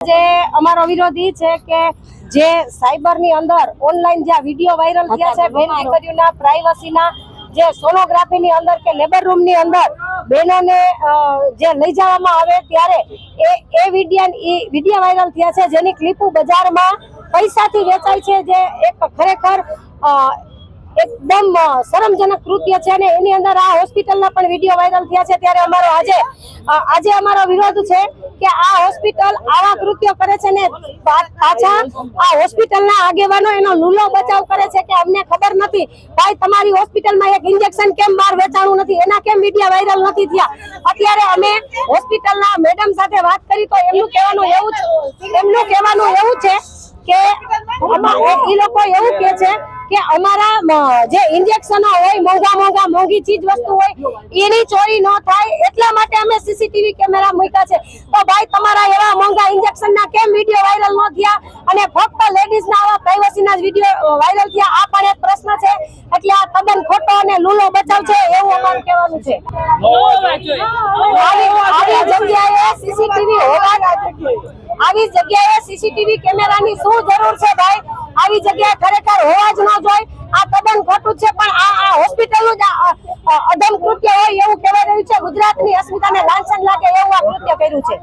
જે અમારો વિરોધી છે કે જે સાયબરની અંદર ઓનલાઈન જે વિડિયો વાયરલ થયા છે બેન દીકરીઓના પ્રાઇવસીના જે સોનોગ્રાફીની અંદર કે લેબર રૂમની અંદર બહેનોને જે લઈ જવામાં આવે ત્યારે એ વિડિયો વાયરલ થયા છે જેની ક્લિપો બજારમાં પૈસાથી વેચાય છે જે એક ખરેખર એકદમ શરમજનક કૃત્ય છે અને એની અંદર આ હોસ્પિટલના પણ વિડિયો વાયરલ થયા છે ત્યારે અમારો આજે અમારો વિરોધ છે કે આ હોસ્પિટલ આવા કૃત્યો કરે છે ને પાછા આ હોસ્પિટલના આગેવાનો એનો લૂલો બચાવ કરે છે કે અમને ખબર નથી ભાઈ તમારી હોસ્પિટલમાં એક ઇન્જેક્શન કેમ બહાર વેચાણું નથી એના કેમ વિડિયો વાયરલ નથી થયા। અત્યારે અમે હોસ્પિટલના મેડમ સાથે વાત કરી તો એમનું કહેવાનું એવું છે કે એ લોકો એવું કહે છે કે અમારા જે ઇન્જેક્શનો હોય મોંઘી ચીજ વસ્તુ હોય એની ચોરી ન થાય એટલા માટે અમે સીસીટીવી કેમેરા મૂક્યા છે। તો ભાઈ તમારા એવા મોંઘા ઇન્જેક્શનના કેમ વિડિયો વાયરલ ન થયા અને ફક્ત લેડીઝના આવા પ્રાઇવસીના જ વિડિયો વાયરલ થયા આ પણ એક પ્રશ્ન છે। એટલે આ તદ્દન ખોટો અને લૂલો બચાવ છે એવું અમારું કહેવાનું છે। આવી જગ્યાએ સીસીટીવી કેમેરાની શું જરૂર છે ભાઈ? આવી જગ્યાએ ખરેખર હોવા જ ન જોઈએ। આ તદ્દન ખોટું છે પણ આ હોસ્પિટલનું જ અધમ કૃત્ય હોય એવું કહેવાય રહ્યું છે। ગુજરાતની અસ્મિતાને લાંછન લાગે એવું આ કૃત્ય કર્યું છે।